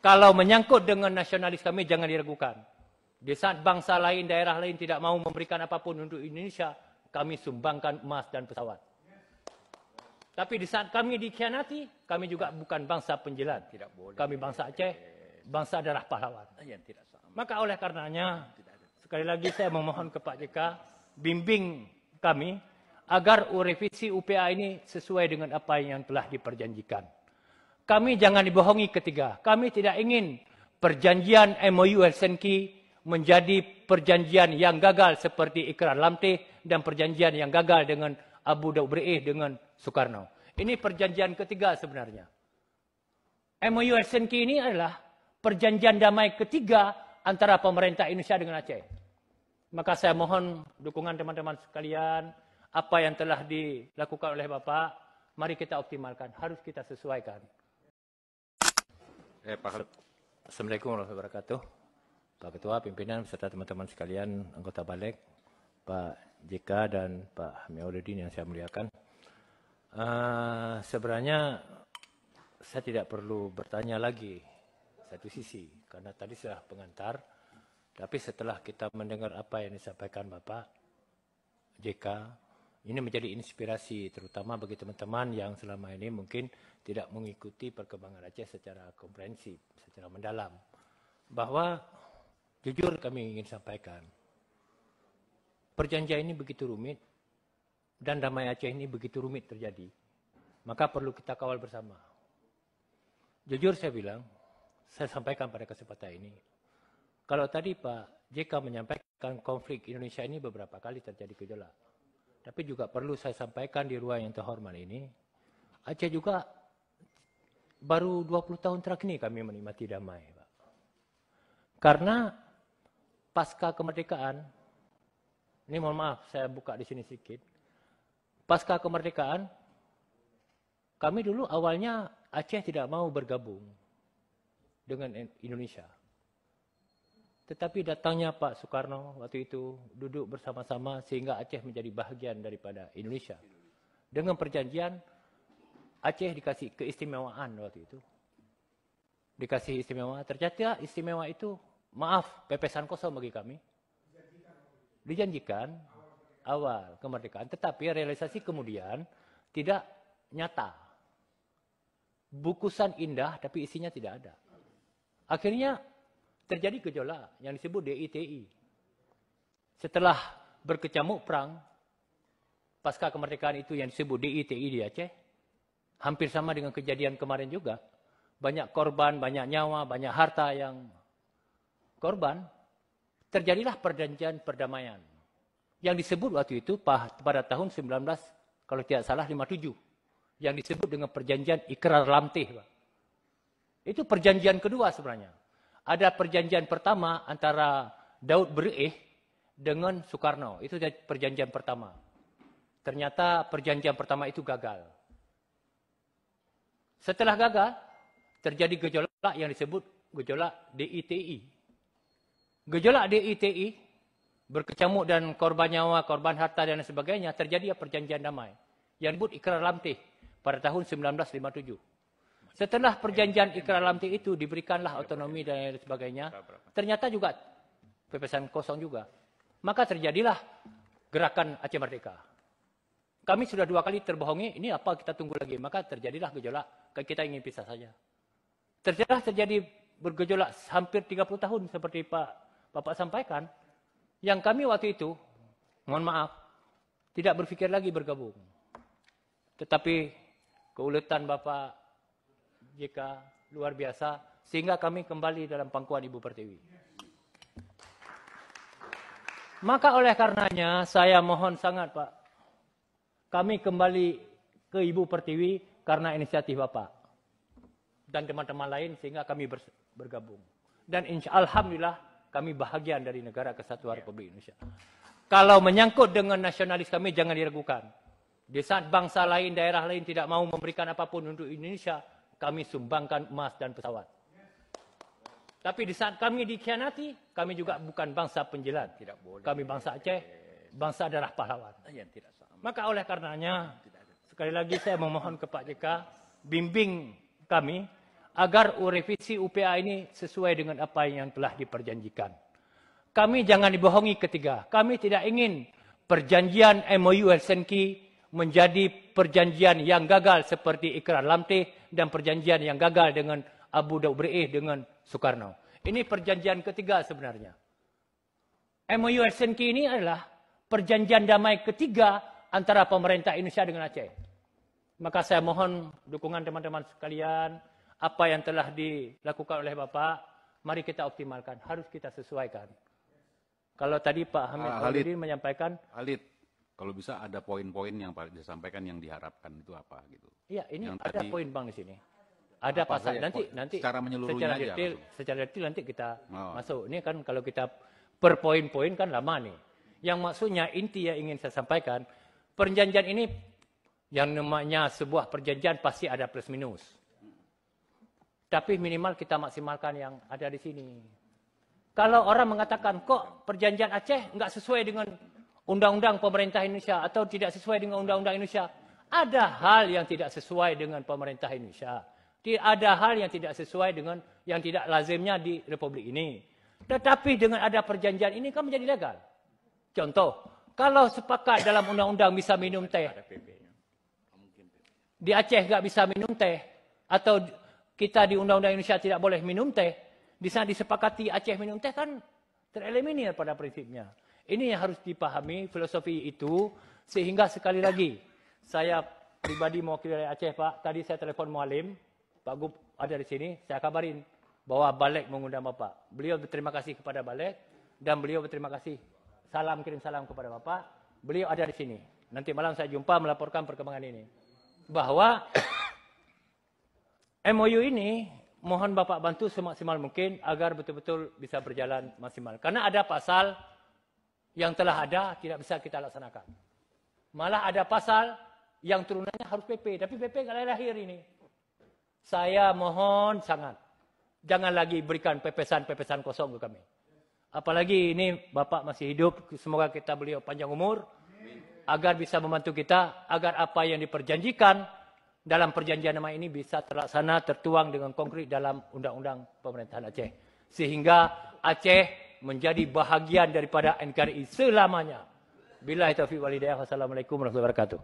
Kalau menyangkut dengan nasionalis kami, jangan diragukan. Di saat bangsa lain, daerah lain tidak mau memberikan apapun untuk Indonesia, kami sumbangkan emas dan pesawat. Tapi di saat kami dikhianati, kami juga bukan bangsa penjilat. Kami bangsa Aceh, bangsa darah pahlawan. Maka oleh karenanya, sekali lagi saya memohon ke Pak JK, bimbing kami agar revisi UPA ini sesuai dengan apa yang telah diperjanjikan. Kami jangan dibohongi ketiga. Kami tidak ingin perjanjian MOU Helsinki menjadi perjanjian yang gagal seperti Ikrar Lamteh dan perjanjian yang gagal dengan Abu Dhabi dengan Soekarno. Ini perjanjian ketiga sebenarnya. MOU Helsinki ini adalah perjanjian damai ketiga antara pemerintah Indonesia dengan Aceh. Maka saya mohon dukungan teman-teman sekalian, apa yang telah dilakukan oleh Bapak, mari kita optimalkan, harus kita sesuaikan. Assalamualaikum warahmatullahi wabarakatuh. Pak Ketua, pimpinan, beserta teman-teman sekalian, anggota Balik, Pak JK dan Pak Amiauddin yang saya muliakan. Sebenarnya saya tidak perlu bertanya lagi satu sisi, karena tadi sudah pengantar. Tapi setelah kita mendengar apa yang disampaikan Bapak JK, ini menjadi inspirasi terutama bagi teman-teman yang selama ini mungkin tidak mengikuti perkembangan Aceh secara komprehensif, secara mendalam. Bahwa jujur kami ingin sampaikan, perjanjian ini begitu rumit dan damai Aceh ini begitu rumit terjadi. Maka perlu kita kawal bersama. Jujur saya bilang, saya sampaikan pada kesempatan ini, kalau tadi Pak JK menyampaikan konflik Indonesia ini beberapa kali terjadi gejolak. Tapi juga perlu saya sampaikan di ruang yang terhormat ini, Aceh juga baru 20 tahun terakhir ini kami menikmati damai, Pak. Karena pasca kemerdekaan, ini mohon maaf saya buka di sini sedikit. Pasca kemerdekaan, kami dulu awalnya Aceh tidak mau bergabung dengan Indonesia. Tetapi datangnya Pak Soekarno waktu itu duduk bersama-sama sehingga Aceh menjadi bahagian daripada Indonesia. Dengan perjanjian Aceh dikasih keistimewaan waktu itu. Dikasih istimewa. Ternyata istimewa itu, maaf, pepesan kosong bagi kami. Dijanjikan awal kemerdekaan. Tetapi realisasi kemudian tidak nyata. Bukusan indah tapi isinya tidak ada. Akhirnya terjadi gejolak yang disebut DITI. Setelah berkecamuk perang, pasca kemerdekaan itu yang disebut DITI di Aceh, hampir sama dengan kejadian kemarin juga. Banyak korban, banyak nyawa, banyak harta yang korban. Terjadilah perjanjian perdamaian. Yang disebut waktu itu pada tahun 19, kalau tidak salah 57. Yang disebut dengan perjanjian Ikrar Lamteh. Itu perjanjian kedua sebenarnya. Ada perjanjian pertama antara Daud Bereh dengan Soekarno. Itu perjanjian pertama. Ternyata perjanjian pertama itu gagal. Setelah gagal, terjadi gejolak yang disebut gejolak DITI. Gejolak DITI, berkecamuk dan korban nyawa, korban harta dan sebagainya, terjadi perjanjian damai. Yang disebut Ikrar Lamteh pada tahun 1957. Setelah perjanjian Ikrar Lamteh itu diberikanlah otonomi dan sebagainya, ternyata juga pepesan kosong juga. Maka terjadilah gerakan Aceh Merdeka. Kami sudah 2 kali terbohongi, ini apa kita tunggu lagi. Maka terjadilah gejolak, kita ingin pisah saja. Terjadi bergejolak hampir 30 tahun seperti Bapak sampaikan. Yang kami waktu itu, mohon maaf, tidak berpikir lagi bergabung. Tetapi keuletan Bapak JK luar biasa, sehingga kami kembali dalam pangkuan Ibu Pertiwi. Maka oleh karenanya, saya mohon sangat Pak, kami kembali ke Ibu Pertiwi karena inisiatif Bapak. Dan teman-teman lain, sehingga kami bergabung. Dan alhamdulillah, kami bahagian dari negara kesatuan Republik Indonesia. Kalau menyangkut dengan nasionalis kami, jangan diragukan. Di saat bangsa lain, daerah lain tidak mau memberikan apapun untuk Indonesia, kami sumbangkan emas dan pesawat. Tapi di saat kami dikhianati, kami juga bukan bangsa penjilat. Kami bangsa Aceh, bangsa darah pahlawan. Maka oleh karenanya, sekali lagi saya memohon ke Pak JK, bimbing kami agar revisi UPA ini sesuai dengan apa yang telah diperjanjikan. Kami jangan dibohongi ketiga. Kami tidak ingin perjanjian MOU Helsinki menjadi perjanjian yang gagal seperti Ikrar Lamteh dan perjanjian yang gagal dengan Abu Dhabi dengan Soekarno. Ini perjanjian ketiga sebenarnya. MOU Helsinki ini adalah perjanjian damai ketiga antara pemerintah Indonesia dengan Aceh. Maka saya mohon dukungan teman-teman sekalian, apa yang telah dilakukan oleh Bapak, mari kita optimalkan, harus kita sesuaikan. Kalau tadi Pak Hamid Al-Diri menyampaikan, Halid, kalau bisa ada poin-poin yang disampaikan yang diharapkan itu apa gitu. Iya, ini yang ada tadi, poin Bang di sini. Ada pasal nanti secara menyeluruhnya secara detail nanti kita masuk. Ini kan kalau kita per poin-poin kan lama nih. Yang maksudnya inti yang ingin saya sampaikan, perjanjian ini yang namanya sebuah perjanjian pasti ada plus minus. Tapi minimal kita maksimalkan yang ada di sini. Kalau orang mengatakan, kok perjanjian Aceh nggak sesuai dengan undang-undang pemerintah Indonesia atau tidak sesuai dengan undang-undang Indonesia. Ada hal yang tidak sesuai dengan pemerintah Indonesia. Ada hal yang tidak sesuai dengan yang tidak lazimnya di Republik ini. Tetapi dengan ada perjanjian ini kan menjadi legal. Contoh, kalau sepakat dalam undang-undang bisa minum teh, di Aceh nggak bisa minum teh, atau kita di undang-undang Indonesia tidak boleh minum teh, di sana disepakati Aceh minum teh kan tereliminir pada prinsipnya. Ini yang harus dipahami filosofi itu, sehingga sekali lagi, saya pribadi mewakili dari Aceh Pak, tadi saya telepon Mualim, Pak Gub ada di sini, saya kabarin bahwa Balek mengundang Bapak. Beliau berterima kasih kepada Balek, dan beliau berterima kasih, kirim salam kepada Bapak, beliau ada di sini. Nanti malam saya jumpa melaporkan perkembangan ini. Bahwa MOU ini, mohon Bapak bantu semaksimal mungkin agar betul-betul bisa berjalan maksimal. Karena ada pasal yang telah ada tidak bisa kita laksanakan. Malah ada pasal yang turunannya harus PP, tapi PP nggak lahir ini. Saya mohon sangat, jangan lagi berikan pepesan-pepesan kosong ke kami. Apalagi ini Bapak masih hidup, semoga kita beliau panjang umur, agar bisa membantu kita, agar apa yang diperjanjikan dalam perjanjian damai ini bisa terlaksana, tertuang dengan konkret dalam undang-undang pemerintahan Aceh. Sehingga Aceh menjadi bahagian daripada NKRI selamanya. Billahi taufiq wal hidayah. Wassalamualaikum warahmatullahi wabarakatuh.